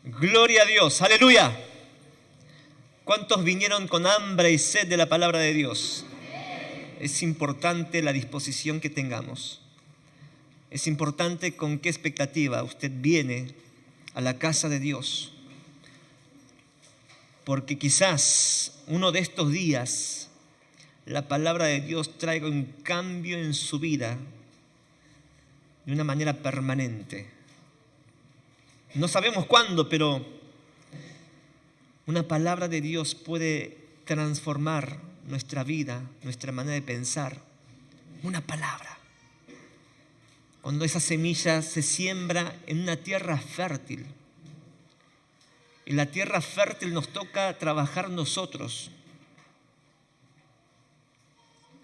Gloria a Dios, aleluya. ¿Cuántos vinieron con hambre y sed de la palabra de Dios? Es importante la disposición que tengamos. Es importante con qué expectativa usted viene a la casa de Dios. Porque quizás uno de estos días la palabra de Dios traiga un cambio en su vida de una manera permanente. No sabemos cuándo, pero una palabra de Dios puede transformar nuestra vida, nuestra manera de pensar. Una palabra. Cuando esa semilla se siembra en una tierra fértil. Y la tierra fértil nos toca trabajar nosotros.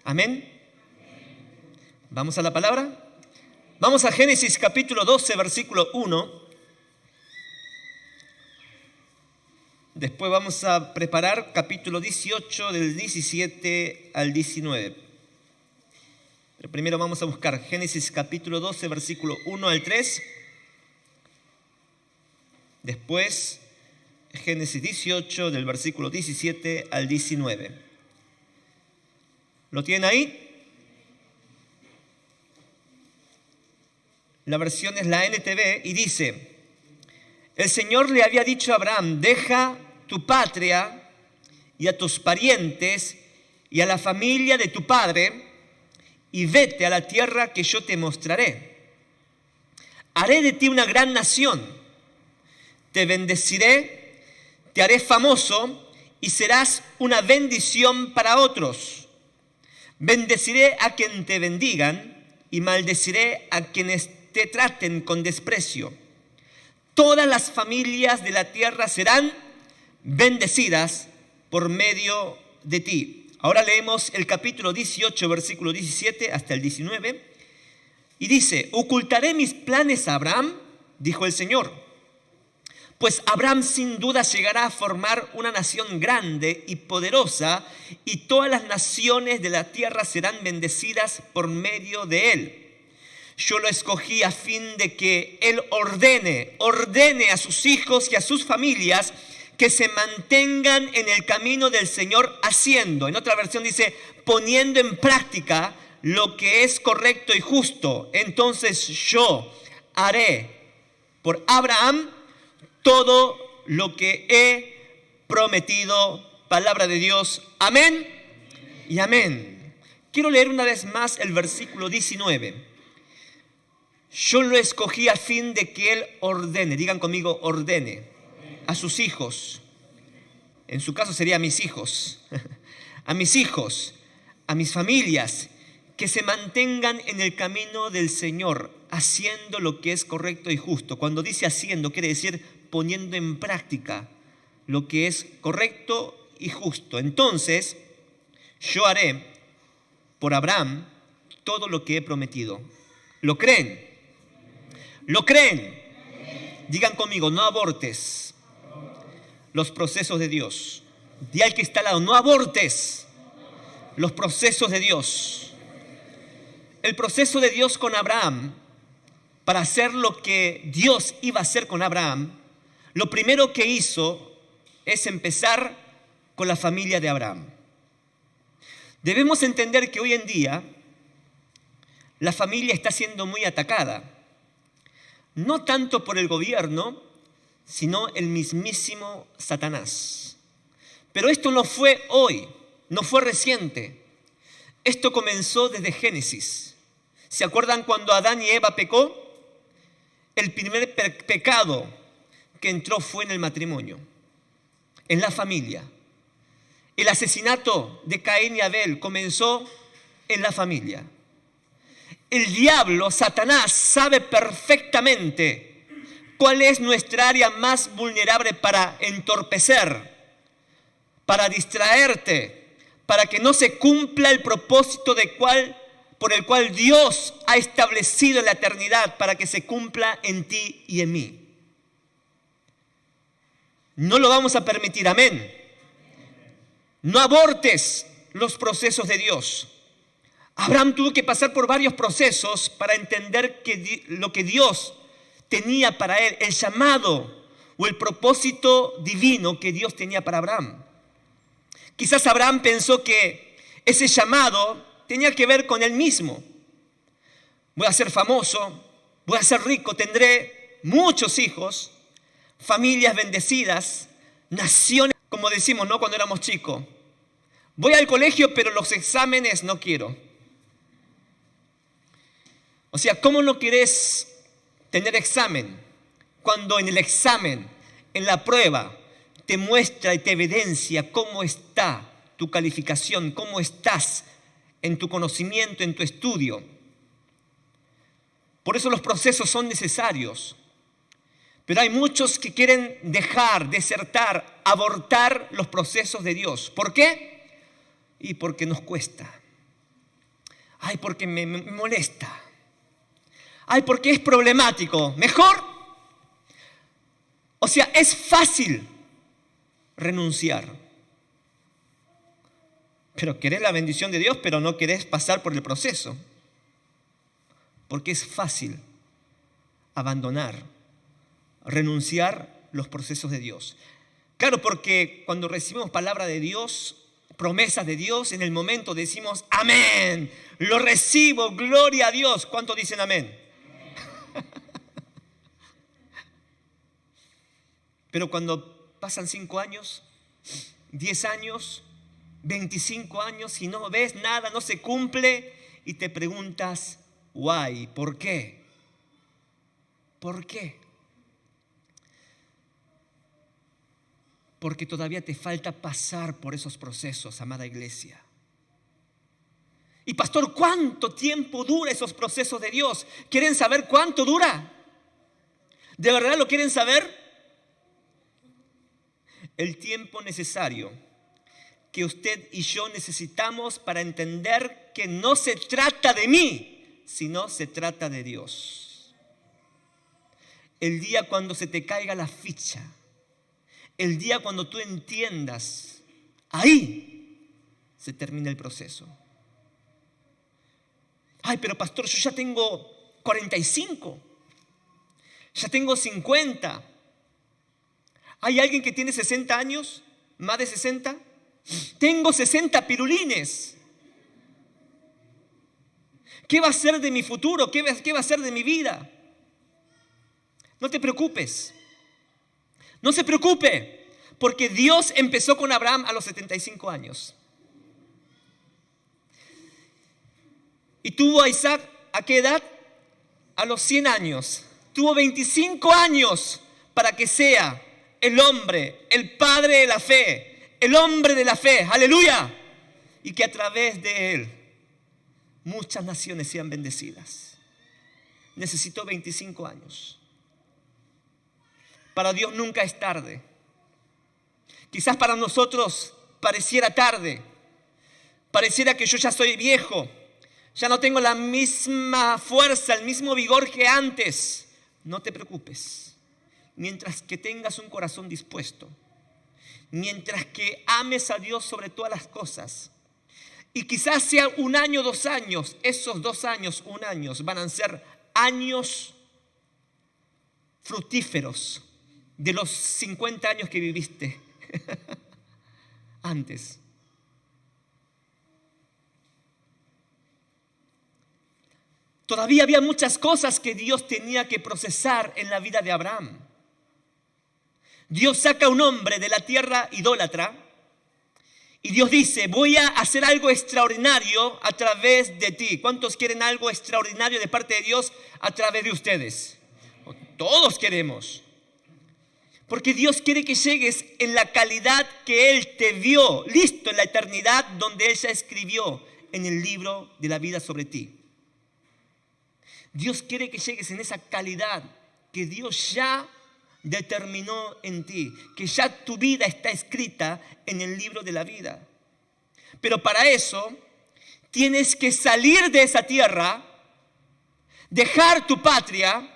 ¿Amén? ¿Vamos a la palabra? Vamos a Génesis capítulo 12, versículo 1. Después vamos a preparar capítulo 18 del 17 al 19. Pero primero vamos a buscar Génesis capítulo 12, versículo 1 al 3. Después Génesis 18 del versículo 17 al 19. ¿Lo tienen ahí? La versión es la NTV y dice: el Señor le había dicho a Abraham: deja tu patria y a tus parientes y a la familia de tu padre y vete a la tierra que yo te mostraré. Haré de ti una gran nación, te bendeciré, te haré famoso y serás una bendición para otros. Bendeciré a quien te bendigan y maldeciré a quienes te traten con desprecio. Todas las familias de la tierra serán bendecidas por medio de ti. Ahora leemos el capítulo 18, versículo 17 hasta el 19. Y dice: ocultaré mis planes a Abraham, dijo el Señor, pues Abraham sin duda llegará a formar una nación grande y poderosa, y todas las naciones de la tierra serán bendecidas por medio de él. Yo lo escogí a fin de que él ordene a sus hijos y a sus familias que se mantengan en el camino del Señor haciendo. En otra versión dice: poniendo en práctica lo que es correcto y justo. Entonces yo haré por Abraham todo lo que he prometido. Palabra de Dios. Amén y amén. Quiero leer una vez más el versículo 19. Yo lo escogí a fin de que él ordene, digan conmigo, ordene a sus hijos. En su caso sería a mis hijos, a mis hijos, a mis familias, que se mantengan en el camino del Señor, haciendo lo que es correcto y justo. Cuando dice haciendo, quiere decir poniendo en práctica lo que es correcto y justo. Entonces, yo haré por Abraham todo lo que he prometido. ¿Lo creen? ¿Lo creen? Digan conmigo, no abortes los procesos de Dios. Di al que está al lado, no abortes los procesos de Dios. El proceso de Dios con Abraham, para hacer lo que Dios iba a hacer con Abraham, lo primero que hizo es empezar con la familia de Abraham. Debemos entender que hoy en día la familia está siendo muy atacada. No tanto por el gobierno, sino el mismísimo Satanás. Pero esto no fue hoy, no fue reciente. Esto comenzó desde Génesis. ¿Se acuerdan cuando Adán y Eva pecó? El primer pecado que entró fue en el matrimonio, en la familia. El asesinato de Caín y Abel comenzó en la familia. El diablo, Satanás, sabe perfectamente cuál es nuestra área más vulnerable para entorpecer, para distraerte, para que no se cumpla el propósito por el cual Dios ha establecido en la eternidad, para que se cumpla en ti y en mí. No lo vamos a permitir, amén. No abortes los procesos de Dios. Abraham tuvo que pasar por varios procesos para entender lo que Dios tenía para él, el llamado o el propósito divino que Dios tenía para Abraham. Quizás Abraham pensó que ese llamado tenía que ver con él mismo. Voy a ser famoso, voy a ser rico, tendré muchos hijos, familias bendecidas, naciones, como decimos, ¿no? Cuando éramos chicos. Voy al colegio, pero los exámenes no quiero. O sea, ¿cómo no querés tener examen cuando en el examen, en la prueba, te muestra y te evidencia cómo está tu calificación, cómo estás en tu conocimiento, en tu estudio? Por eso los procesos son necesarios. Pero hay muchos que quieren dejar, desertar, abortar los procesos de Dios. ¿Por qué? Y porque nos cuesta. Ay, porque me molesta. Ay, porque es problemático. Mejor. O sea, es fácil renunciar. Pero querés la bendición de Dios, pero no querés pasar por el proceso. Porque es fácil abandonar, renunciar los procesos de Dios. Claro, porque cuando recibimos palabra de Dios, promesas de Dios, en el momento decimos amén, lo recibo, gloria a Dios. ¿Cuántos dicen amén? Pero cuando pasan 5 años, 10 años, 25 años y no ves nada, no se cumple y te preguntas, why, ¿por qué? ¿Por qué? Porque todavía te falta pasar por esos procesos, amada iglesia. Y pastor, ¿cuánto tiempo dura esos procesos de Dios? ¿Quieren saber cuánto dura? ¿De verdad lo quieren saber? El tiempo necesario que usted y yo necesitamos para entender que no se trata de mí, sino se trata de Dios. El día cuando se te caiga la ficha, el día cuando tú entiendas, ahí se termina el proceso. Ay, pero pastor, yo ya tengo 45, ya tengo 50. ¿Hay alguien que tiene 60 años? ¿Más de 60? Tengo 60 pirulines. ¿Qué va a ser de mi futuro? ¿Qué va a ser de mi vida? No te preocupes. No se preocupe, porque Dios empezó con Abraham a los 75 años. Y tuvo a Isaac, ¿a qué edad? A los 100 años. Tuvo 25 años para que sea el hombre, el padre de la fe, el hombre de la fe, aleluya. Y que a través de él muchas naciones sean bendecidas. Necesitó 25 años. Para Dios nunca es tarde. Quizás para nosotros pareciera tarde. Pareciera que yo ya soy viejo. Ya no tengo la misma fuerza, el mismo vigor que antes. No te preocupes. Mientras que tengas un corazón dispuesto. Mientras que ames a Dios sobre todas las cosas. Y quizás sea 1 año, 2 años. Esos 2 años, 1 año van a ser años fructíferos de los 50 años que viviste antes. Todavía había muchas cosas que Dios tenía que procesar en la vida de Abraham. Dios saca a un hombre de la tierra idólatra y Dios dice, voy a hacer algo extraordinario a través de ti. ¿Cuántos quieren algo extraordinario de parte de Dios a través de ustedes? Todos queremos. Porque Dios quiere que llegues en la calidad que Él te vio, listo en la eternidad, donde Él ya escribió en el libro de la vida sobre ti. Dios quiere que llegues en esa calidad que Dios ya determinó en ti, que ya tu vida está escrita en el libro de la vida. Pero para eso tienes que salir de esa tierra, dejar tu patria,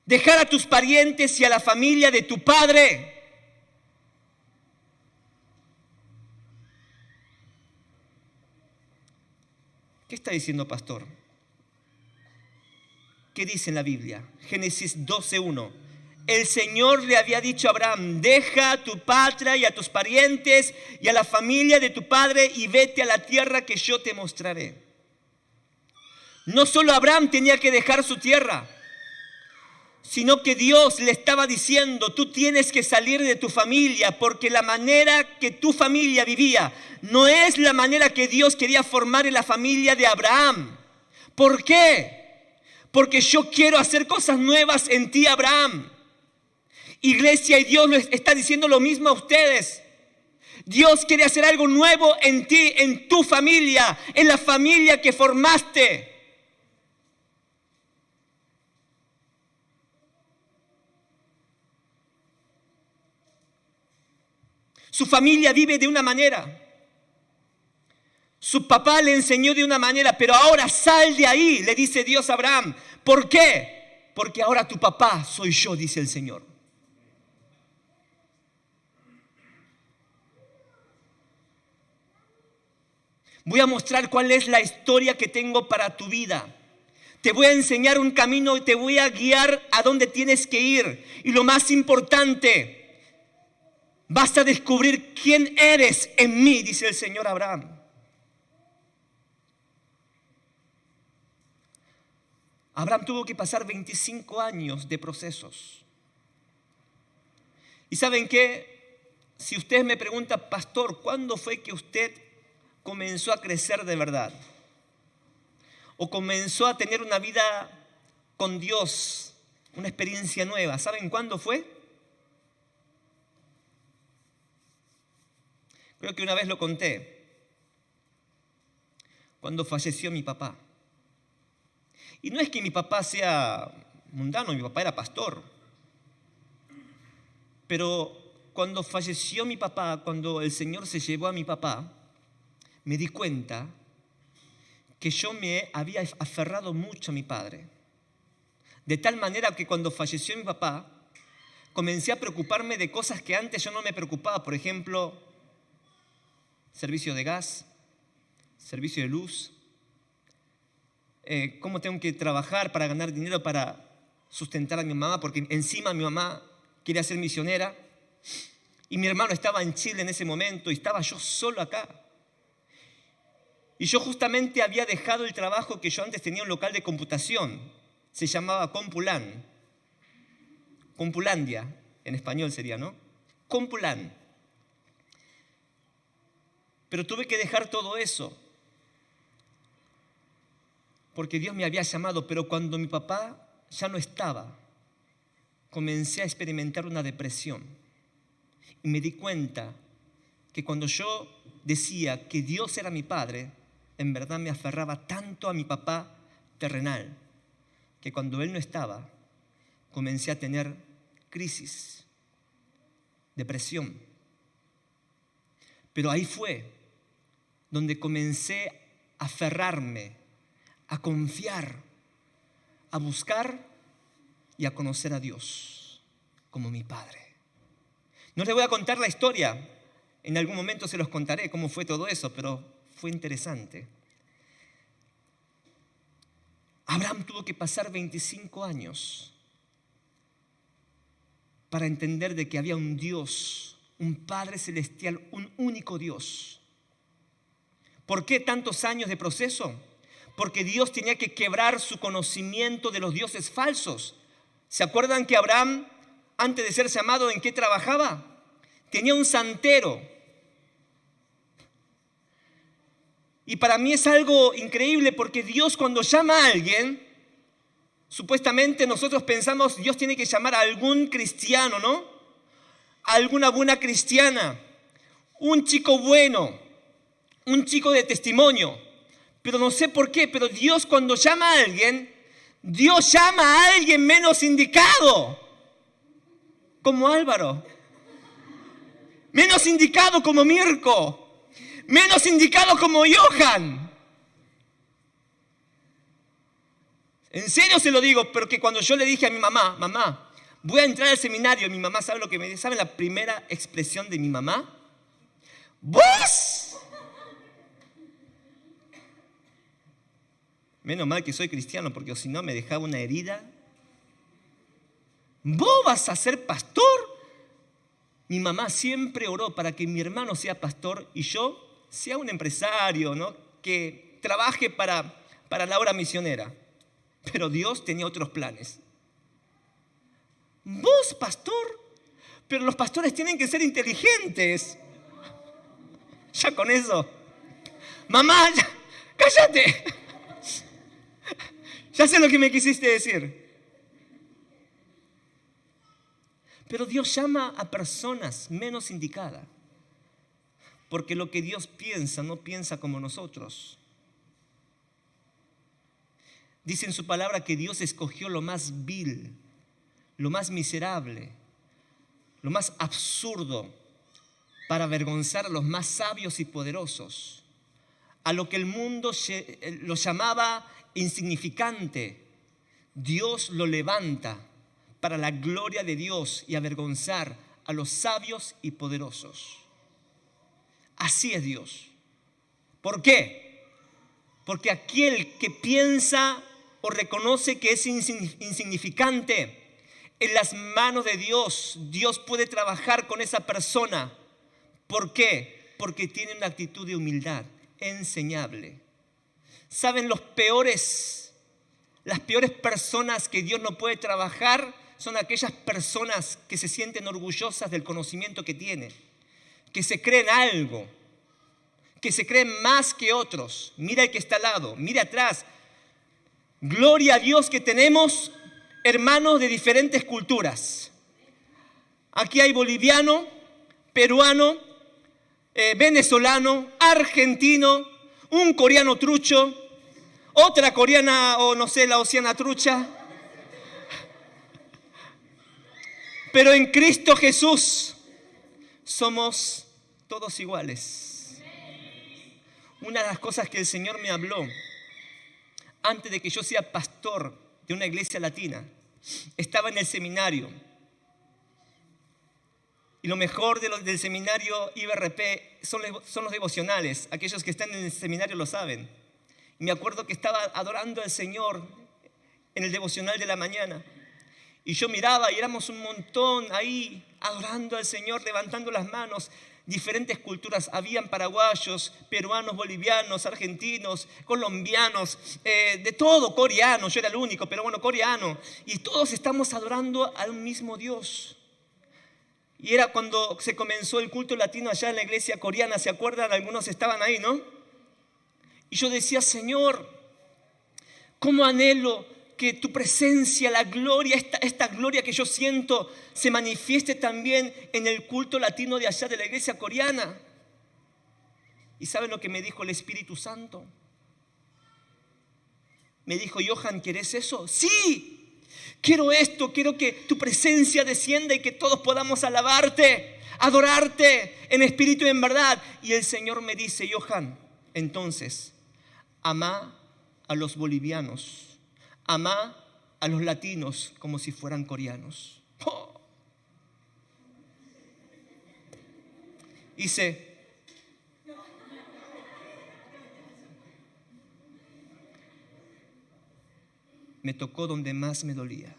dejar a tus parientes y a la familia de tu padre. ¿Qué está diciendo, pastor? ¿Qué dice en la Biblia? Génesis 12:1. El Señor le había dicho a Abraham, deja a tu patria y a tus parientes y a la familia de tu padre y vete a la tierra que yo te mostraré. No solo Abraham tenía que dejar su tierra, sino que Dios le estaba diciendo, tú tienes que salir de tu familia, porque la manera que tu familia vivía no es la manera que Dios quería formar en la familia de Abraham. ¿Por qué? Porque yo quiero hacer cosas nuevas en ti, Abraham. Iglesia, y Dios les está diciendo lo mismo a ustedes. Dios quiere hacer algo nuevo en ti, en tu familia, en la familia que formaste. Su familia vive de una manera. Su papá le enseñó de una manera, pero ahora sal de ahí, le dice Dios a Abraham. ¿Por qué? Porque ahora tu papá soy yo, dice el Señor. Voy a mostrar cuál es la historia que tengo para tu vida. Te voy a enseñar un camino y te voy a guiar a dónde tienes que ir. Y lo más importante, vas a descubrir quién eres en mí, dice el Señor a Abraham. Abraham tuvo que pasar 25 años de procesos. ¿Y saben qué? Si usted me pregunta, pastor, ¿cuándo fue que usted comenzó a crecer de verdad? O comenzó a tener una vida con Dios, una experiencia nueva. ¿Saben cuándo fue? Creo que una vez lo conté. Cuando falleció mi papá. Y no es que mi papá sea mundano, mi papá era pastor. Pero cuando falleció mi papá, cuando el Señor se llevó a mi papá, me di cuenta que yo me había aferrado mucho a mi padre. De tal manera que cuando falleció mi papá, comencé a preocuparme de cosas que antes yo no me preocupaba. Por ejemplo, servicio de gas, servicio de luz, cómo tengo que trabajar para ganar dinero para sustentar a mi mamá, porque encima mi mamá quería ser misionera y mi hermano estaba en Chile en ese momento y estaba yo solo acá. Y yo justamente había dejado el trabajo que yo antes tenía, un local de computación, se llamaba Compulan, Compulandia, en español sería, ¿no? Compulan. Pero tuve que dejar todo eso, porque Dios me había llamado, pero cuando mi papá ya no estaba, comencé a experimentar una depresión. Y me di cuenta que cuando yo decía que Dios era mi padre, en verdad me aferraba tanto a mi papá terrenal, que cuando él no estaba, comencé a tener crisis, depresión. Pero ahí fue donde comencé a aferrarme, a confiar, a buscar y a conocer a Dios como mi Padre. No les voy a contar la historia, en algún momento se los contaré cómo fue todo eso, pero fue interesante. Abraham tuvo que pasar 25 años para entender de que había un Dios, un Padre celestial, un único Dios. ¿Por qué tantos años de proceso? Porque Dios tenía que quebrar su conocimiento de los dioses falsos. ¿Se acuerdan que Abraham, antes de ser llamado, en qué trabajaba? Tenía un santero. Y para mí es algo increíble porque Dios, cuando llama a alguien, supuestamente nosotros pensamos Dios tiene que llamar a algún cristiano, ¿no? A alguna buena cristiana, un chico bueno, un chico de testimonio. Pero no sé por qué, pero Dios cuando llama a alguien, Dios llama a alguien menos indicado, como Álvaro, menos indicado como Mirko, menos indicado como Johan. En serio se lo digo, porque cuando yo le dije a mi mamá, mamá, voy a entrar al seminario, mi mamá sabe lo que me dice. ¿Saben la primera expresión de mi mamá? ¡Vos! Menos mal que soy cristiano, porque si no me dejaba una herida. ¿Vos vas a ser pastor? Mi mamá siempre oró para que mi hermano sea pastor y yo sea un empresario, ¿no? Que trabaje para la obra misionera. Pero Dios tenía otros planes. ¿Vos, pastor? Pero los pastores tienen que ser inteligentes. Ya con eso. Mamá, cállate. Ya sé lo que me quisiste decir. Pero Dios llama a personas menos indicadas. Porque lo que Dios piensa no piensa como nosotros. Dice en su palabra que Dios escogió lo más vil, lo más miserable, lo más absurdo para avergonzar a los más sabios y poderosos. A lo que el mundo lo llamaba insignificante, Dios lo levanta para la gloria de Dios y avergonzar a los sabios y poderosos. Así es Dios. ¿Por qué? Porque aquel que piensa o reconoce que es insignificante, en las manos de Dios, Dios puede trabajar con esa persona. ¿Por qué? Porque tiene una actitud de humildad enseñable. ¿Saben las peores personas que Dios no puede trabajar? Son aquellas personas que se sienten orgullosas del conocimiento que tienen, que se creen algo, que se creen más que otros. Mira el que está al lado, mira atrás. Gloria a Dios que tenemos hermanos de diferentes culturas. Aquí hay boliviano, peruano, venezolano, argentino, un coreano trucho, otra coreana o no sé, la océana trucha. Pero en Cristo Jesús somos todos iguales. Una de las cosas que el Señor me habló antes de que yo sea pastor de una iglesia latina, estaba en el seminario. Y lo mejor del seminario IBRP son los devocionales. Aquellos que están en el seminario lo saben. Y me acuerdo que estaba adorando al Señor en el devocional de la mañana. Y yo miraba y éramos un montón ahí adorando al Señor, levantando las manos. Diferentes culturas, habían paraguayos, peruanos, bolivianos, argentinos, colombianos, de todo, coreanos, yo era el único, pero bueno, coreano. Y todos estamos adorando al mismo Dios. Y era cuando se comenzó el culto latino allá en la iglesia coreana, ¿se acuerdan? Algunos estaban ahí, ¿no? Y yo decía, Señor, ¿cómo anhelo que tu presencia, la gloria, esta gloria que yo siento, se manifieste también en el culto latino de allá de la iglesia coreana? ¿Y saben lo que me dijo el Espíritu Santo? Me dijo, Johan, ¿quieres eso? ¡Sí! Quiero esto, quiero que tu presencia descienda y que todos podamos alabarte, adorarte en espíritu y en verdad. Y el Señor me dice, Johan, entonces, ama a los bolivianos, ama a los latinos como si fueran coreanos. ¡Oh! Hice, me tocó donde más me dolía.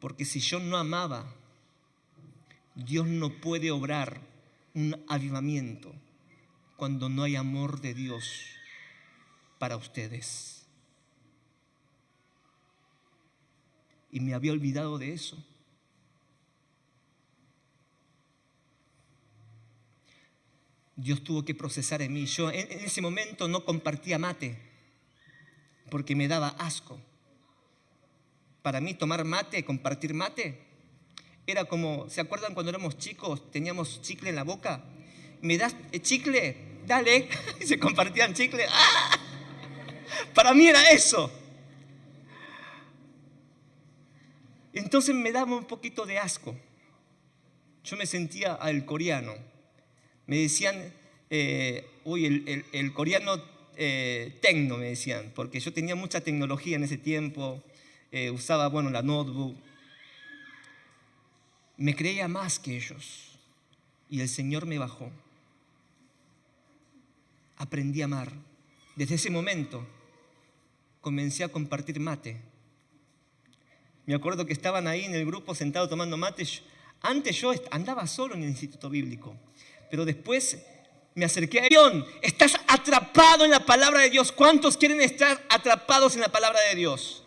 Porque si yo no amaba, Dios no puede obrar un avivamiento cuando no hay amor de Dios para ustedes. Y me había olvidado de eso. Dios tuvo que procesar en mí. Yo en ese momento no compartía mate porque me daba asco. Para mí tomar mate, compartir mate, era como, ¿se acuerdan cuando éramos chicos? Teníamos chicle en la boca. ¿Me das chicle? Dale. Y se compartían chicle. ¡Ah! Para mí era eso. Entonces me daba un poquito de asco. Yo me sentía al coreano. Me decían, el coreano tecno, me decían, porque yo tenía mucha tecnología en ese tiempo. Usaba, la notebook. Me creía más que ellos. Y el Señor me bajó. Aprendí a amar. Desde ese momento comencé a compartir mate Me acuerdo que estaban ahí en el grupo sentado tomando mate. Antes yo andaba solo en el instituto bíblico, pero después me acerqué a Dios. Estás atrapado en la palabra de Dios. ¿Cuántos quieren estar atrapados en la palabra de Dios?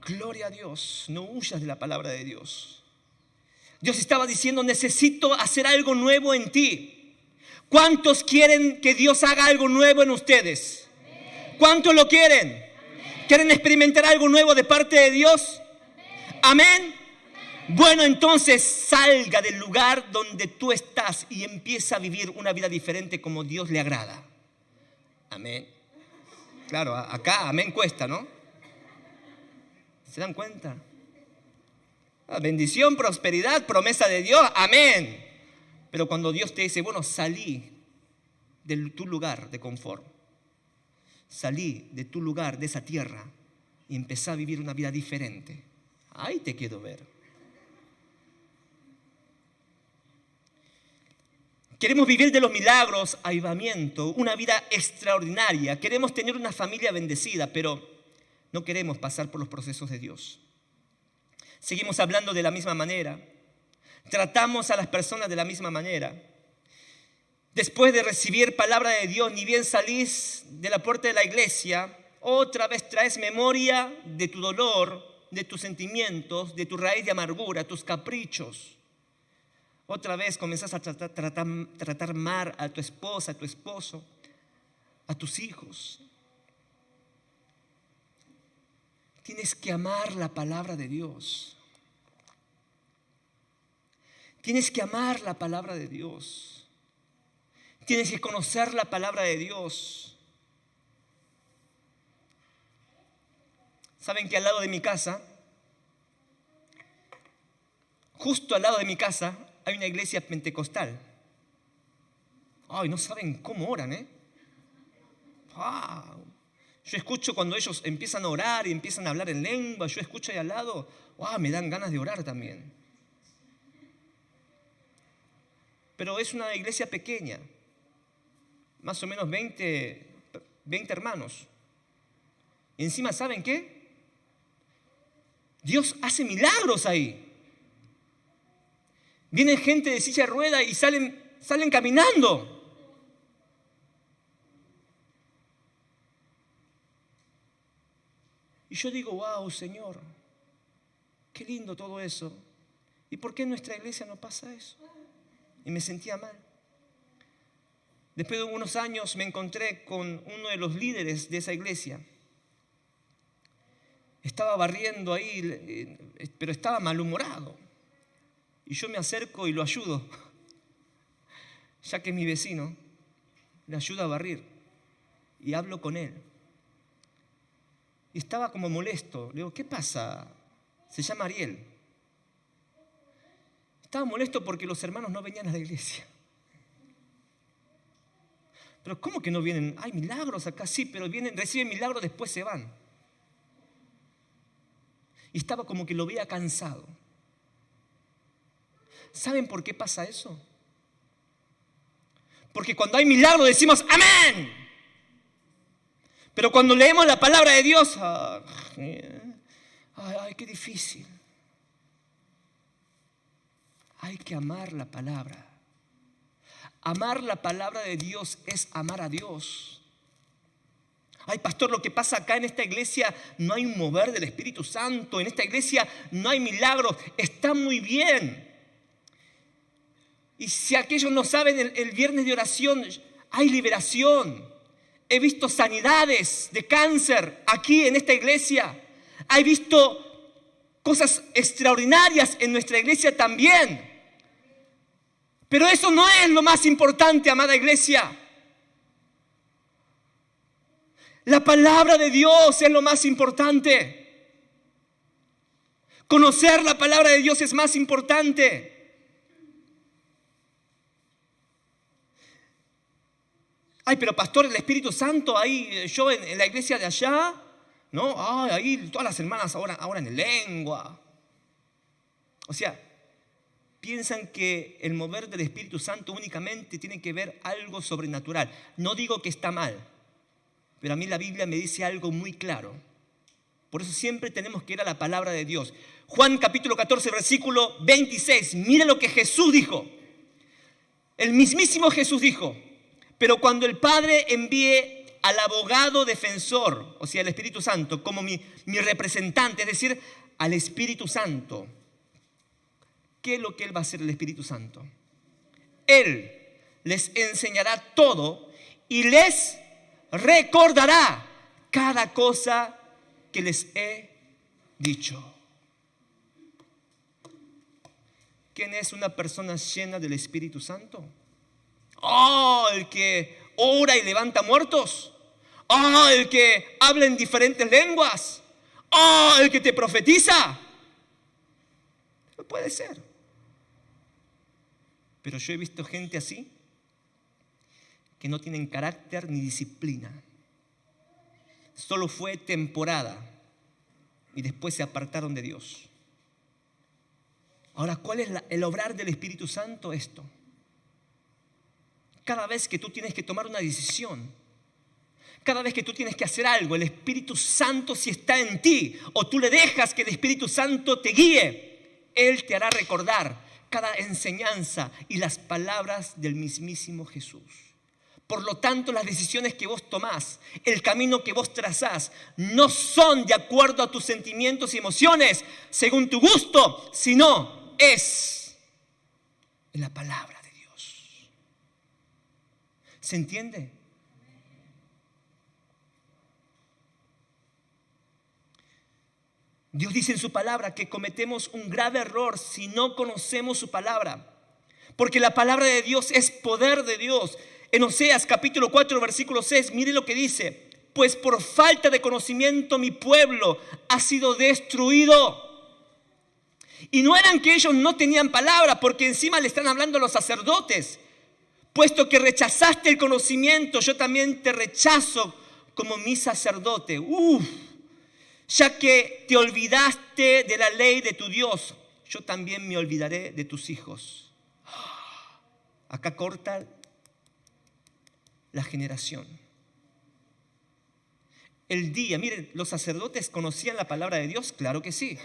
Gloria a Dios. No huyas de la palabra de Dios. Dios estaba diciendo, necesito hacer algo nuevo en ti. ¿Cuántos quieren que Dios haga algo nuevo en ustedes? ¿Cuántos lo quieren? ¿Quieren experimentar algo nuevo de parte de Dios? Amén. Bueno, entonces salga del lugar donde tú estás y empieza a vivir una vida diferente como Dios le agrada. Amén. Claro, acá amén cuesta, ¿no? ¿Se dan cuenta? Bendición, prosperidad, promesa de Dios, amén. Pero cuando Dios te dice, bueno, salí de tu lugar de confort, salí de tu lugar, de esa tierra, y empecé a vivir una vida diferente. Ahí te quiero ver. Queremos vivir de los milagros, avivamiento, una vida extraordinaria. Queremos tener una familia bendecida, pero no queremos pasar por los procesos de Dios. Seguimos hablando de la misma manera. Tratamos a las personas de la misma manera. Después de recibir palabra de Dios, ni bien salís de la puerta de la iglesia, otra vez traes memoria de tu dolor, de tus sentimientos, de tu raíz de amargura, tus caprichos. Otra vez comenzás a tratar mal a tu esposa, a tu esposo, a tus hijos. Tienes que amar la palabra de Dios. Tienes que amar la palabra de Dios. Tienes que conocer la palabra de Dios. ¿Saben que al lado de mi casa, justo al lado de mi casa, hay una iglesia pentecostal? Ay, no saben cómo oran, ¿eh? ¡Wow! Yo escucho cuando ellos empiezan a orar y empiezan a hablar en lengua, yo escucho ahí al lado, ¡wow! Me dan ganas de orar también. Pero es una iglesia pequeña, más o menos 20 hermanos. Y encima, ¿saben qué? Dios hace milagros ahí. Viene gente de silla de rueda y salen caminando. Y yo digo, wow, Señor, qué lindo todo eso. ¿Y por qué en nuestra iglesia no pasa eso? Y me sentía mal. Después de unos años me encontré con uno de los líderes de esa iglesia. Estaba barriendo ahí, pero estaba malhumorado. Y yo me acerco y lo ayudo, ya que es mi vecino, le ayudo a barrer y hablo con él. Y estaba como molesto. Le digo, ¿qué pasa? Se llama Ariel. Estaba molesto porque los hermanos no venían a la iglesia. Pero ¿cómo que no vienen? Hay milagros acá, sí, pero vienen, reciben milagros, después se van. Y estaba como que lo veía cansado. ¿Saben por qué pasa eso? Porque cuando hay milagro decimos ¡amén! Pero cuando leemos la palabra de Dios, ¡ay, qué difícil! Hay que amar la palabra. Amar la palabra de Dios es amar a Dios. Ay, pastor, lo que pasa acá en esta iglesia, no hay un mover del Espíritu Santo. En esta iglesia no hay milagros. Está muy bien. Y si aquellos no saben, el viernes de oración hay liberación. He visto sanidades de cáncer aquí en esta iglesia. He visto cosas extraordinarias en nuestra iglesia también. Pero eso no es lo más importante, amada iglesia. La palabra de Dios es lo más importante. Conocer la palabra de Dios es más importante. Ay, pero pastor, el Espíritu Santo, ahí yo en la iglesia de allá, ¿no? Ay, ahí todas las hermanas ahora en lengua. O sea, piensan que el mover del Espíritu Santo únicamente tiene que ver algo sobrenatural. No digo que está mal, pero a mí la Biblia me dice algo muy claro. Por eso siempre tenemos que ir a la palabra de Dios. Juan capítulo 14, versículo 26. Mire lo que Jesús dijo. El mismísimo Jesús dijo: pero cuando el Padre envíe al abogado defensor, o sea, el Espíritu Santo, como mi representante, es decir, al Espíritu Santo. ¿Qué es lo que Él va a hacer, el Espíritu Santo? Él les enseñará todo y les recordará cada cosa que les he dicho. ¿Quién es una persona llena del Espíritu Santo? Oh, el que ora y levanta muertos. Oh, el que habla en diferentes lenguas. Oh, el que te profetiza. No puede ser. Pero yo he visto gente así que no tienen carácter ni disciplina. Solo fue temporada y después se apartaron de Dios. Ahora, ¿cuál es el obrar del Espíritu Santo? Esto. Cada vez que tú tienes que tomar una decisión, cada vez que tú tienes que hacer algo, el Espíritu Santo, si está en ti o tú le dejas que el Espíritu Santo te guíe, Él te hará recordar cada enseñanza y las palabras del mismísimo Jesús. Por lo tanto, las decisiones que vos tomás, el camino que vos trazás, no son de acuerdo a tus sentimientos y emociones, según tu gusto, sino es en la palabra de Dios. ¿Se entiende? Dios dice en su palabra que cometemos un grave error si no conocemos su palabra. Porque la palabra de Dios es poder de Dios. En Oseas capítulo 4, versículo 6, mire lo que dice. Pues por falta de conocimiento mi pueblo ha sido destruido. Y no eran que ellos no tenían palabra, porque encima le están hablando a los sacerdotes. Puesto que rechazaste el conocimiento, yo también te rechazo como mi sacerdote. Ya que te olvidaste de la ley de tu Dios, yo también me olvidaré de tus hijos. Acá corta la generación. El día, miren, los sacerdotes conocían la palabra de Dios, claro que sí,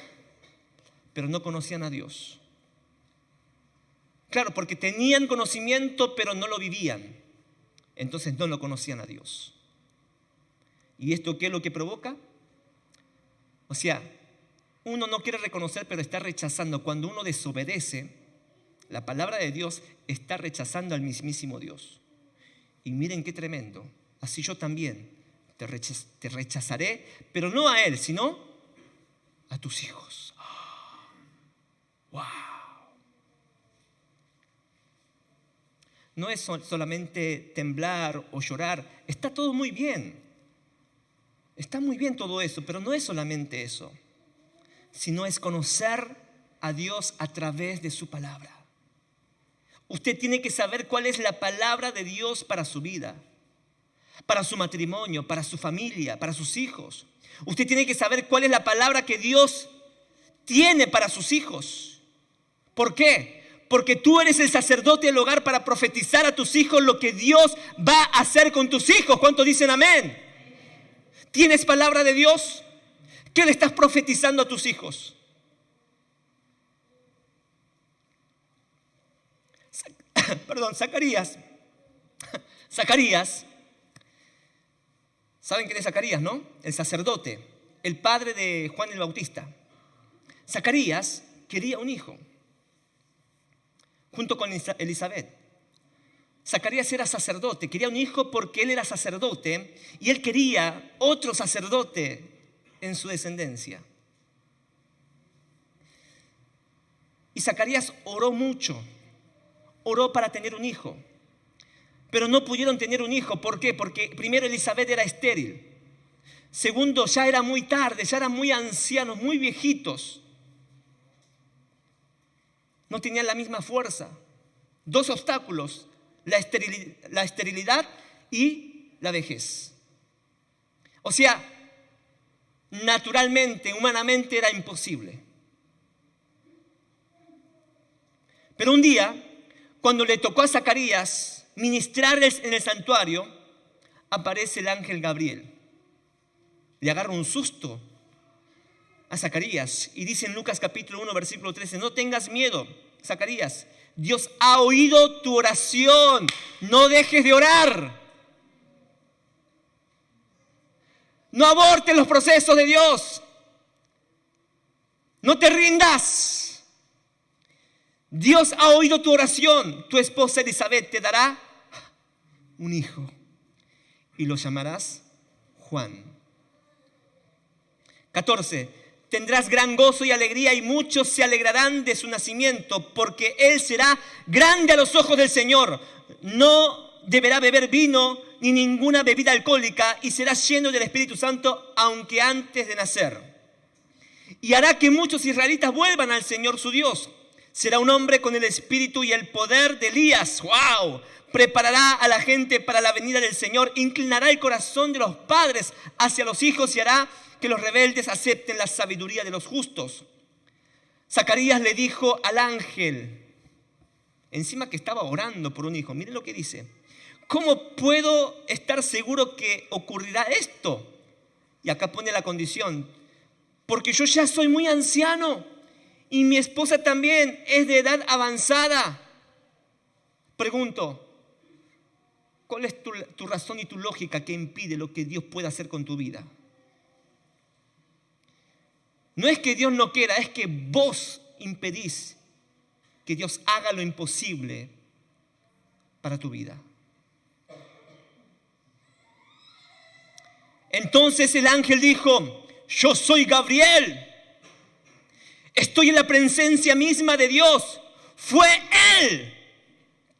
pero no conocían a Dios. Claro, porque tenían conocimiento, pero no lo vivían. Entonces no lo conocían a Dios. ¿Y esto qué es lo que provoca? O sea, uno no quiere reconocer, pero está rechazando. Cuando uno desobedece, la palabra de Dios está rechazando al mismísimo Dios. Y miren qué tremendo. Así yo también te rechazaré, pero no a Él, sino a tus hijos. ¡Wow! No es solamente temblar o llorar. Está todo muy bien. Está muy bien todo eso, pero no es solamente eso, sino es conocer a Dios a través de su palabra. Usted tiene que saber cuál es la palabra de Dios para su vida, para su matrimonio, para su familia, para sus hijos. Usted tiene que saber cuál es la palabra que Dios tiene para sus hijos. ¿Por qué? Porque tú eres el sacerdote del hogar para profetizar a tus hijos lo que Dios va a hacer con tus hijos. ¿Cuántos dicen amén? ¿Tienes palabra de Dios? ¿Qué le estás profetizando a tus hijos? Zacarías. ¿Saben quién es Zacarías, no? El sacerdote, el padre de Juan el Bautista. Zacarías quería un hijo, junto con Elizabeth. Zacarías era sacerdote, quería un hijo porque él era sacerdote y él quería otro sacerdote en su descendencia. Y Zacarías oró mucho, oró para tener un hijo, pero no pudieron tener un hijo. ¿Por qué? Porque primero Elizabeth era estéril, segundo ya era muy tarde, ya eran muy ancianos, muy viejitos, no tenían la misma fuerza. Dos obstáculos: la esterilidad y la vejez. O sea, naturalmente, humanamente era imposible. Pero un día, cuando le tocó a Zacarías ministrar en el santuario, aparece el ángel Gabriel. Le agarra un susto a Zacarías y dice en Lucas capítulo 1, versículo 13, no tengas miedo, Zacarías, Dios ha oído tu oración, no dejes de orar. No abortes los procesos de Dios. No te rindas. Dios ha oído tu oración. Tu esposa Elizabeth te dará un hijo y lo llamarás Juan. 14. Tendrás gran gozo y alegría y muchos se alegrarán de su nacimiento porque él será grande a los ojos del Señor. No deberá beber vino ni ninguna bebida alcohólica y será lleno del Espíritu Santo aunque antes de nacer. Y hará que muchos israelitas vuelvan al Señor su Dios. Será un hombre con el espíritu y el poder de Elías. ¡Wow! Preparará a la gente para la venida del Señor. Inclinará el corazón de los padres hacia los hijos y hará que los rebeldes acepten la sabiduría de los justos. Zacarías le dijo al ángel, encima que estaba orando por un hijo, miren lo que dice. ¿Cómo puedo estar seguro que ocurrirá esto? Y acá pone la condición. Porque yo ya soy muy anciano y mi esposa también es de edad avanzada. Pregunto, ¿cuál es tu razón y tu lógica que impide lo que Dios pueda hacer con tu vida? No es que Dios no quiera, es que vos impedís que Dios haga lo imposible para tu vida. Entonces el ángel dijo, yo soy Gabriel, estoy en la presencia misma de Dios. Fue Él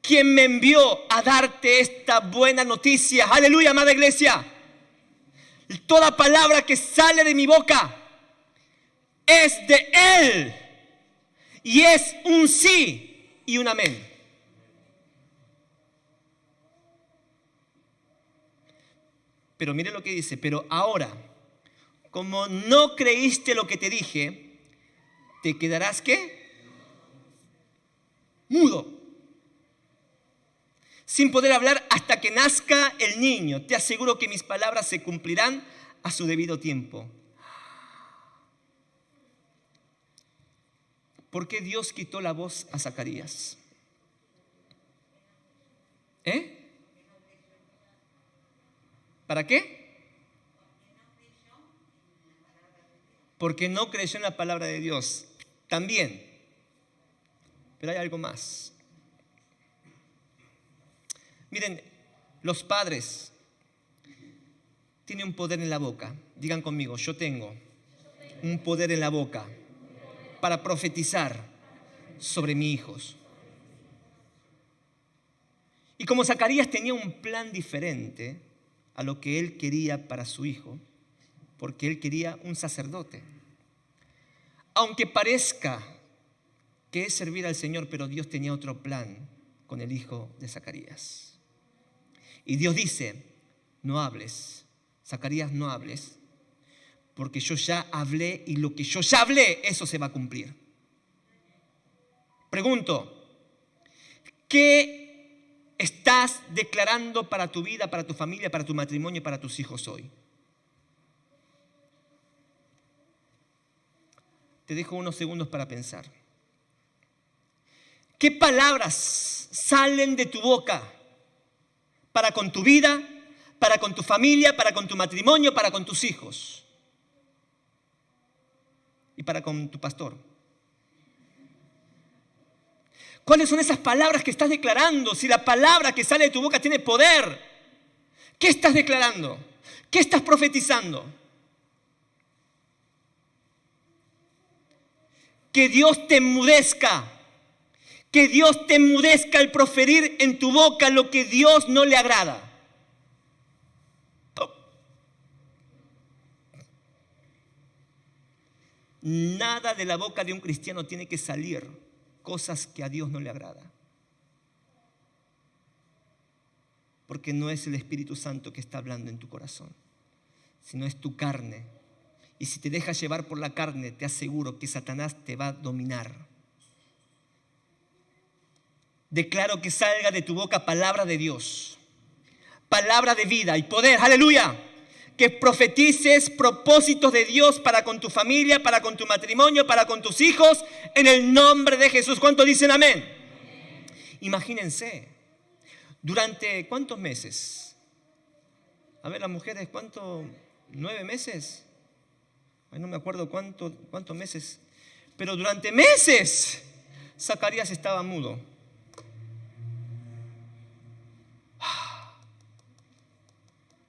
quien me envió a darte esta buena noticia. Aleluya, amada iglesia. Toda palabra que sale de mi boca es de Él y es un sí y un amén. Pero mire lo que dice, pero ahora, como no creíste lo que te dije, ¿te quedarás qué? Mudo. Sin poder hablar hasta que nazca el niño. Te aseguro que mis palabras se cumplirán a su debido tiempo. ¿Por qué Dios quitó la voz a Zacarías? ¿Para qué? Porque no creyó en la palabra de Dios. También. Pero hay algo más. Miren, los padres tienen un poder en la boca. Digan conmigo, yo tengo un poder en la boca para profetizar sobre mis hijos. Y como Zacarías tenía un plan diferente a lo que él quería para su hijo, porque él quería un sacerdote. Aunque parezca que es servir al Señor, pero Dios tenía otro plan con el hijo de Zacarías. Y Dios dice, no hables, Zacarías, no hables, porque yo ya hablé y lo que yo ya hablé, eso se va a cumplir. Pregunto, ¿qué estás declarando para tu vida, para tu familia, para tu matrimonio y para tus hijos hoy? Te dejo unos segundos para pensar. ¿Qué palabras salen de tu boca para con tu vida, para con tu familia, para con tu matrimonio, para con tus hijos y para con tu pastor? ¿Cuáles son esas palabras que estás declarando? Si la palabra que sale de tu boca tiene poder, ¿qué estás declarando? ¿Qué estás profetizando? Que Dios te enmudezca. Que Dios te enmudezca al proferir en tu boca lo que Dios no le agrada. Nada de la boca de un cristiano tiene que salir cosas que a Dios no le agrada. Porque no es el Espíritu Santo que está hablando en tu corazón, sino es tu carne. Y si te dejas llevar por la carne, te aseguro que Satanás te va a dominar. Declaro que salga de tu boca palabra de Dios, palabra de vida y poder, aleluya. que profetices propósitos de Dios para con tu familia, para con tu matrimonio, para con tus hijos, en el nombre de Jesús. ¿Cuántos dicen amén? Imagínense, ¿durante cuántos meses? A ver, las mujeres, ¿cuánto? ¿9 meses? Ay, no me acuerdo cuántos meses. Pero durante meses, Zacarías estaba mudo.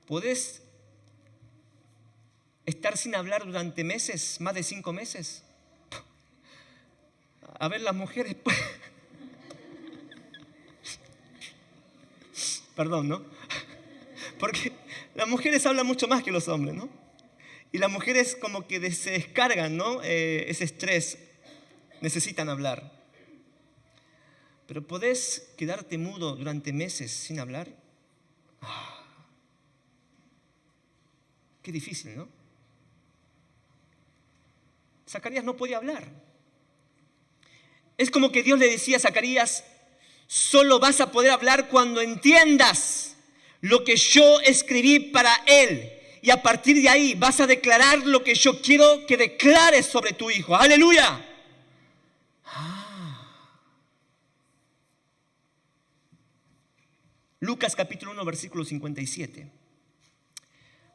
¿Podés estar sin hablar durante meses, más de 5 meses? A ver, las mujeres... Perdón, ¿no? Porque las mujeres hablan mucho más que los hombres, ¿no? Y las mujeres como que se descargan, ¿no? Ese estrés, necesitan hablar. Pero ¿podés quedarte mudo durante meses sin hablar? Qué difícil, ¿no? Zacarías no podía hablar. Es como que Dios le decía a Zacarías: solo vas a poder hablar cuando entiendas lo que yo escribí para él. Y a partir de ahí vas a declarar lo que yo quiero que declares sobre tu hijo. ¡Aleluya! Lucas capítulo 1, versículo 57.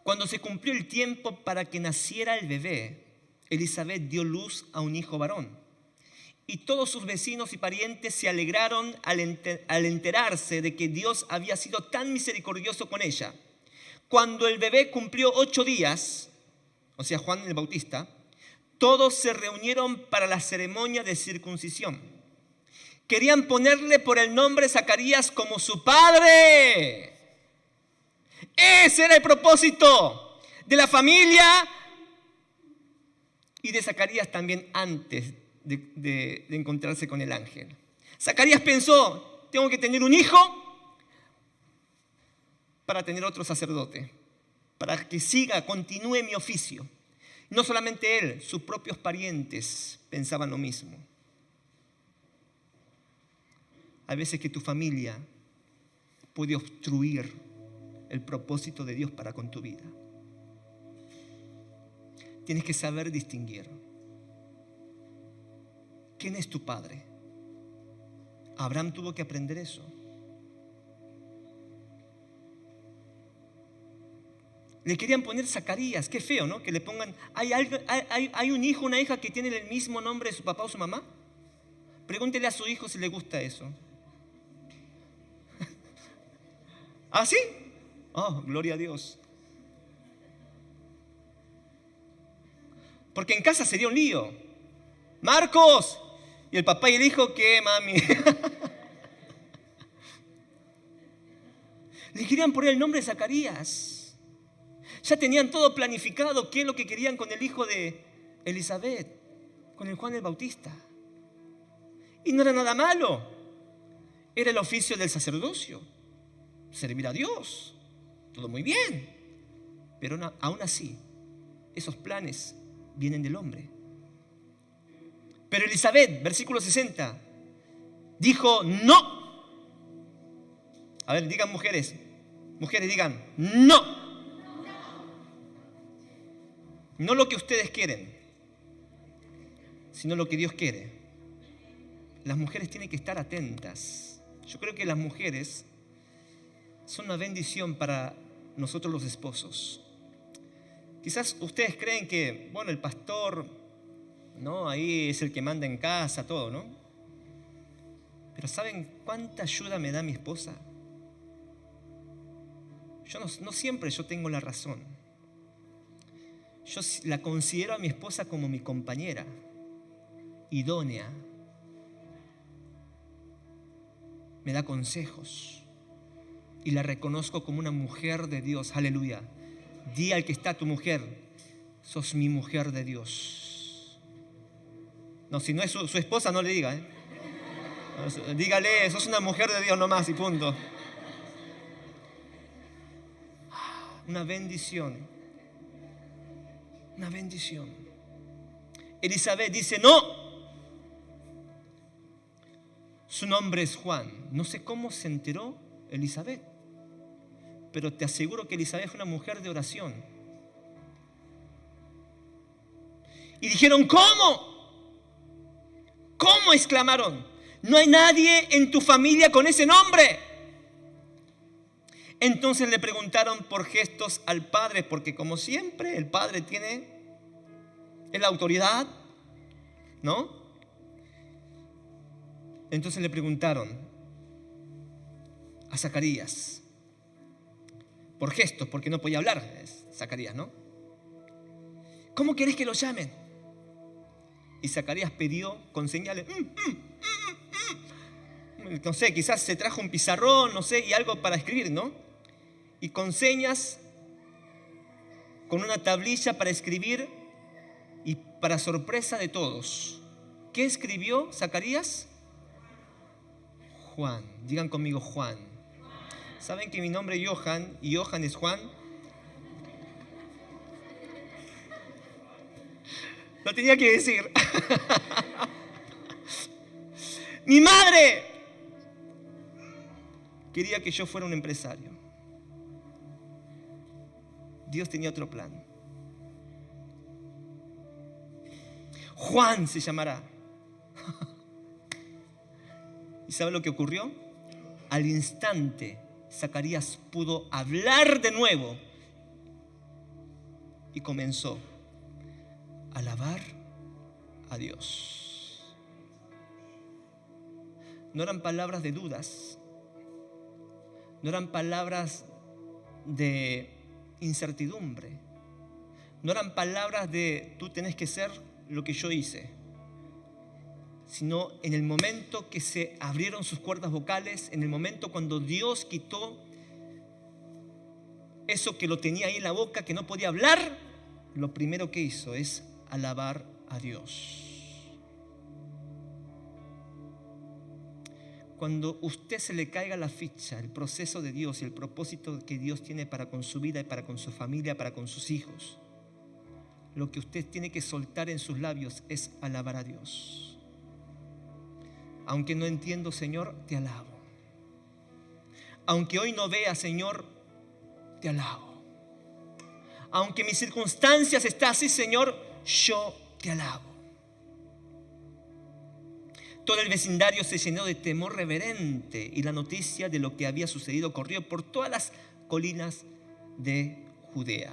Cuando se cumplió el tiempo para que naciera el bebé, Elizabeth dio luz a un hijo varón. Y todos sus vecinos y parientes se alegraron al enterarse de que Dios había sido tan misericordioso con ella. Cuando el bebé cumplió 8 días, o sea, Juan el Bautista, todos se reunieron para la ceremonia de circuncisión. Querían ponerle por el nombre Zacarías como su padre. Ese era el propósito de la familia y de Zacarías también antes de encontrarse con el ángel. Zacarías pensó: tengo que tener un hijo para tener otro sacerdote, para que continúe mi oficio. No solamente él, sus propios parientes pensaban lo mismo. Hay veces que tu familia puede obstruir el propósito de Dios para con tu vida. Tienes que saber distinguir. ¿Quién es tu padre? Abraham tuvo que aprender eso. Le querían poner Zacarías. Qué feo, ¿no? Que le pongan... ¿Hay un hijo, una hija que tiene el mismo nombre de su papá o su mamá? Pregúntele a su hijo si le gusta eso. ¿Ah, sí? Oh, gloria a Dios. Porque en casa sería un lío. Marcos. Y el papá y el hijo, ¿qué, mami? Le querían poner el nombre de Zacarías. Ya tenían todo planificado, qué es lo que querían con el hijo de Elizabeth, con el Juan el Bautista. Y no era nada malo. Era el oficio del sacerdocio. Servir a Dios. Todo muy bien. Pero aún así, esos planes vienen del hombre. Pero Elizabeth, versículo 60, dijo no. A ver, digan mujeres. Mujeres, digan no. No lo que ustedes quieren, sino lo que Dios quiere. Las mujeres tienen que estar atentas. Yo creo que las mujeres son una bendición para nosotros los esposos. Quizás ustedes creen que, bueno, el pastor, ¿no? Ahí es el que manda en casa, todo, ¿no? Pero ¿saben cuánta ayuda me da mi esposa? Yo no siempre yo tengo la razón. Yo la considero a mi esposa como mi compañera, idónea. Me da consejos y la reconozco como una mujer de Dios. Aleluya. Di al que está tu mujer: sos mi mujer de Dios. No, si no es su esposa, no le diga, ¿eh? Dígale: sos una mujer de Dios nomás y punto. Una bendición. Una bendición. Elizabeth dice no. Su nombre es Juan. No sé cómo se enteró Elizabeth, pero te aseguro que Elizabeth fue una mujer de oración. Y dijeron, ¿cómo? ¿Cómo? Exclamaron. No hay nadie en tu familia con ese nombre. Entonces le preguntaron por gestos al padre, porque como siempre el padre es la autoridad, ¿no? Entonces le preguntaron a Zacarías por gestos, porque no podía hablar Zacarías, ¿no? ¿Cómo querés que lo llamen? Y Zacarías pidió con señales, no sé, quizás se trajo un pizarrón, no sé, y algo para escribir, ¿no? Y con señas, con una tablilla para escribir, y para sorpresa de todos, ¿qué escribió Zacarías? Juan. Digan conmigo Juan. ¿Saben que mi nombre es Johan y Johan es Juan? Lo tenía que decir. Mi madre quería que yo fuera un empresario. Dios tenía otro plan. Juan se llamará. ¿Y sabe lo que ocurrió? Al instante, Zacarías pudo hablar de nuevo y comenzó a alabar a Dios. No eran palabras de dudas, no eran palabras de incertidumbre, no eran palabras de tú tenés que ser lo que yo hice, sino en el momento que se abrieron sus cuerdas vocales, en el momento cuando Dios quitó eso que lo tenía ahí en la boca, que no podía hablar, lo primero que hizo es alabar a Dios. Cuando usted se le caiga la ficha, el proceso de Dios y el propósito que Dios tiene para con su vida y para con su familia, para con sus hijos, lo que usted tiene que soltar en sus labios es alabar a Dios. Aunque no entiendo, Señor, te alabo. Aunque hoy no vea, Señor, te alabo. Aunque mis circunstancias están así, Señor, yo te alabo. Todo el vecindario se llenó de temor reverente y la noticia de lo que había sucedido corrió por todas las colinas de Judea.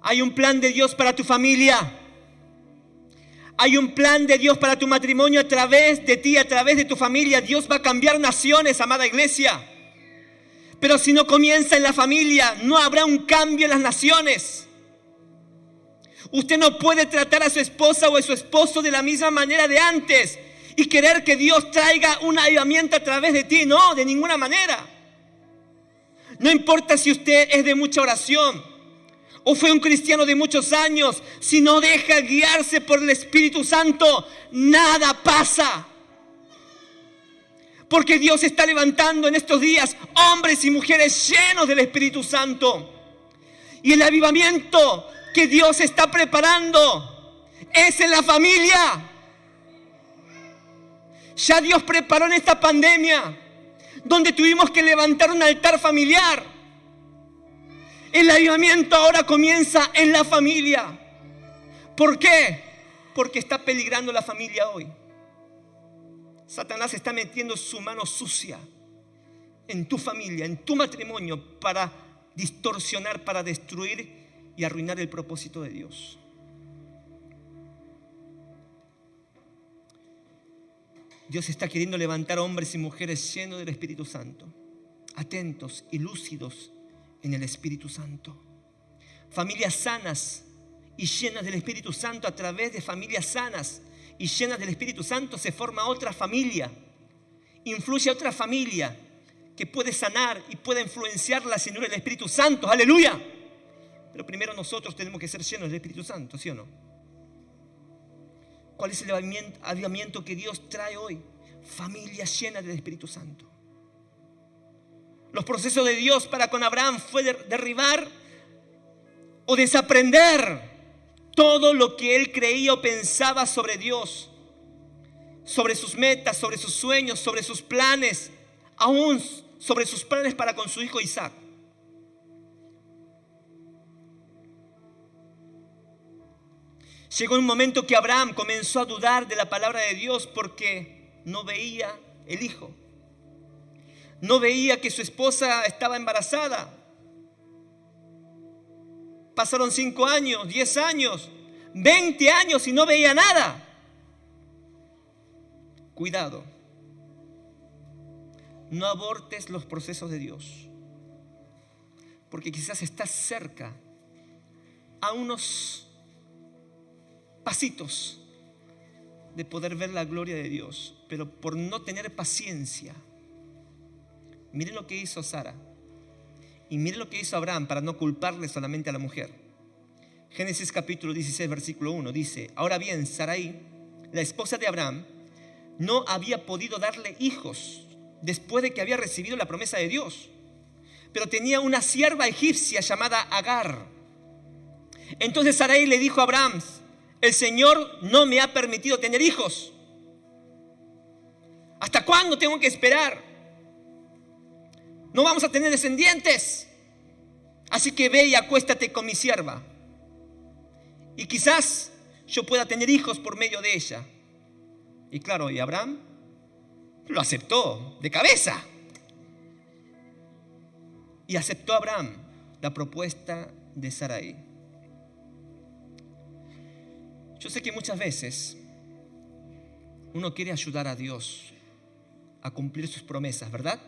Hay un plan de Dios para tu familia. Hay un plan de Dios para tu matrimonio a través de ti, a través de tu familia. Dios va a cambiar naciones, amada iglesia. Pero si no comienza en la familia, no habrá un cambio en las naciones. Usted no puede tratar a su esposa o a su esposo de la misma manera de antes y querer que Dios traiga un avivamiento a través de ti. No, de ninguna manera. No importa si usted es de mucha oración o fue un cristiano de muchos años, si no deja guiarse por el Espíritu Santo, nada pasa. Porque Dios está levantando en estos días hombres y mujeres llenos del Espíritu Santo. Y el avivamiento que Dios está preparando es en la familia. Ya Dios preparó en esta pandemia, donde tuvimos que levantar un altar familiar. El avivamiento ahora comienza en la familia. ¿Por qué? Porque está peligrando la familia hoy. Satanás está metiendo su mano sucia en tu familia, en tu matrimonio, para distorsionar, para destruir y arruinar el propósito de Dios. Dios está queriendo levantar hombres y mujeres llenos del Espíritu Santo, atentos y lúcidos en el Espíritu Santo. Familias sanas y llenas del Espíritu Santo. A través de familias sanas y llenas del Espíritu Santo se forma otra familia, influye a otra familia que puede sanar y puede influenciar la llenura del Espíritu Santo. ¡Aleluya! Pero primero nosotros tenemos que ser llenos del Espíritu Santo, ¿sí o no? ¿Cuál es el avivamiento que Dios trae hoy? Familias llenas del Espíritu Santo. Los procesos de Dios para con Abraham fue derribar o desaprender todo lo que él creía o pensaba sobre Dios, sobre sus metas, sobre sus sueños, sobre sus planes, aún sobre sus planes para con su hijo Isaac. Llegó un momento que Abraham comenzó a dudar de la palabra de Dios porque no veía el hijo. No veía que su esposa estaba embarazada. Pasaron 5 años, 10 años, 20 años y no veía nada. Cuidado. No abortes los procesos de Dios. Porque quizás estás cerca, a unos pasitos de poder ver la gloria de Dios, pero por no tener paciencia. Mire lo que hizo Sara y mire lo que hizo Abraham, para no culparle solamente a la mujer. Génesis capítulo 16 versículo 1 dice: ahora bien, Sarai, la esposa de Abraham, no había podido darle hijos después de que había recibido la promesa de Dios, pero tenía una sierva egipcia llamada Agar. Entonces Sarai le dijo a Abraham: el Señor no me ha permitido tener hijos. ¿Hasta cuándo tengo que esperar? No vamos a tener descendientes. Así que ve y acuéstate con mi sierva, y quizás yo pueda tener hijos por medio de ella. Y claro, y Abraham lo aceptó de cabeza. Y aceptó Abraham la propuesta de Sarai. Yo sé que muchas veces uno quiere ayudar a Dios a cumplir sus promesas, ¿verdad?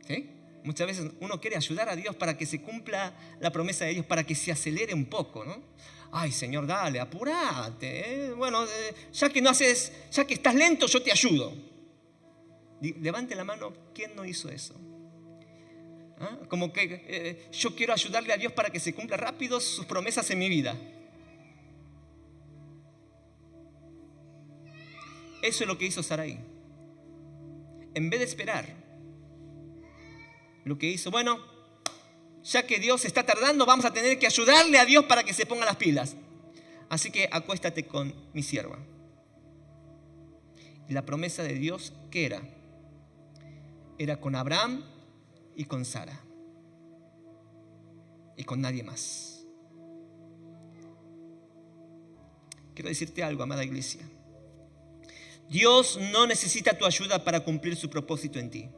¿Sí? Muchas veces uno quiere ayudar a Dios para que se cumpla la promesa de Dios, para que se acelere un poco, ¿no? Ay, Señor, dale, apúrate, ¿eh? Bueno, ya que estás lento, yo te ayudo. Levante la mano, ¿quién no hizo eso? ¿Ah? Como que yo quiero ayudarle a Dios para que se cumpla rápido sus promesas en mi vida. Eso es lo que hizo Sarai. En vez de esperar, lo que hizo, bueno, ya que Dios está tardando, vamos a tener que ayudarle a Dios para que se ponga las pilas. Así que acuéstate con mi sierva. Y la promesa de Dios, ¿qué era? Era con Abraham y con Sara. Y con nadie más. Quiero decirte algo, amada iglesia. Dios no necesita tu ayuda para cumplir su propósito en ti.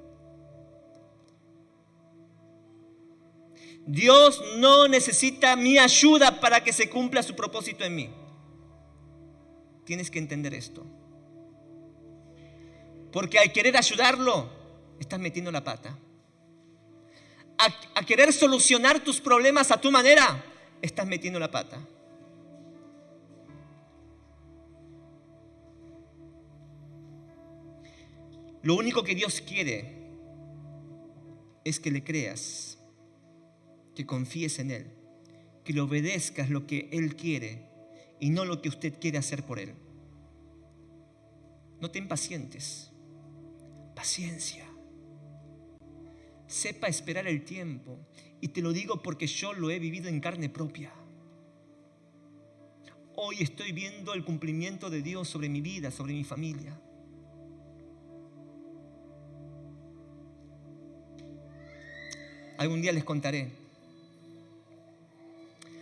Dios no necesita mi ayuda para que se cumpla su propósito en mí. Tienes que entender esto. Porque al querer ayudarlo, estás metiendo la pata. A querer solucionar tus problemas a tu manera, estás metiendo la pata. Lo único que Dios quiere es que le creas, que confíes en Él, que le obedezcas lo que Él quiere y no lo que usted quiere hacer por Él. No te impacientes. Paciencia. Sepa esperar el tiempo. Y te lo digo porque yo lo he vivido en carne propia. Hoy estoy viendo el cumplimiento de Dios sobre mi vida, sobre mi familia. Algún día les contaré.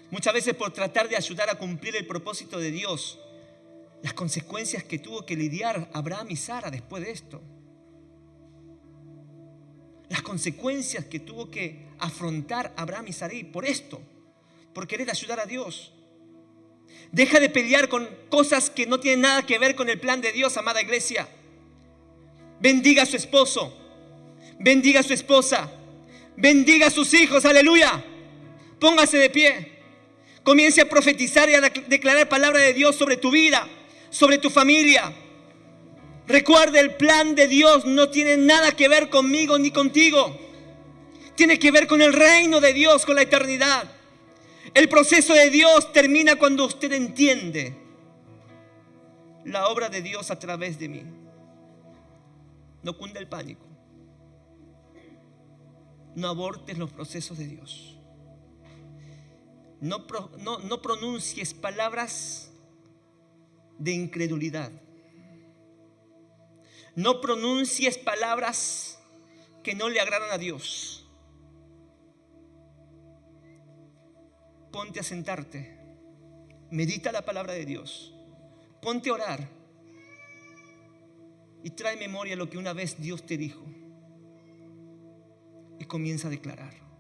Muchas veces por tratar de ayudar a cumplir el propósito de Dios, las consecuencias que tuvo que lidiar Abraham y Sara después de esto. Las consecuencias que tuvo que afrontar Abraham y Sarai por esto, por querer ayudar a Dios. Deja de pelear con cosas que no tienen nada que ver con el plan de Dios, amada iglesia. Bendiga a su esposo, bendiga a su esposa, bendiga a sus hijos, aleluya. Póngase de pie. Comience a profetizar y a declarar palabra de Dios sobre tu vida, sobre tu familia. Recuerda, el plan de Dios no tiene nada que ver conmigo ni contigo. Tiene que ver con el reino de Dios, con la eternidad. El proceso de Dios termina cuando usted entiende la obra de Dios a través de mí. No cunda el pánico. No abortes los procesos de Dios. No pronuncies palabras de incredulidad. No pronuncies palabras que no le agradan a Dios. Ponte a sentarte medita la palabra de Dios, ponte a orar y trae memoria lo que una vez Dios te dijo y comienza a declarar.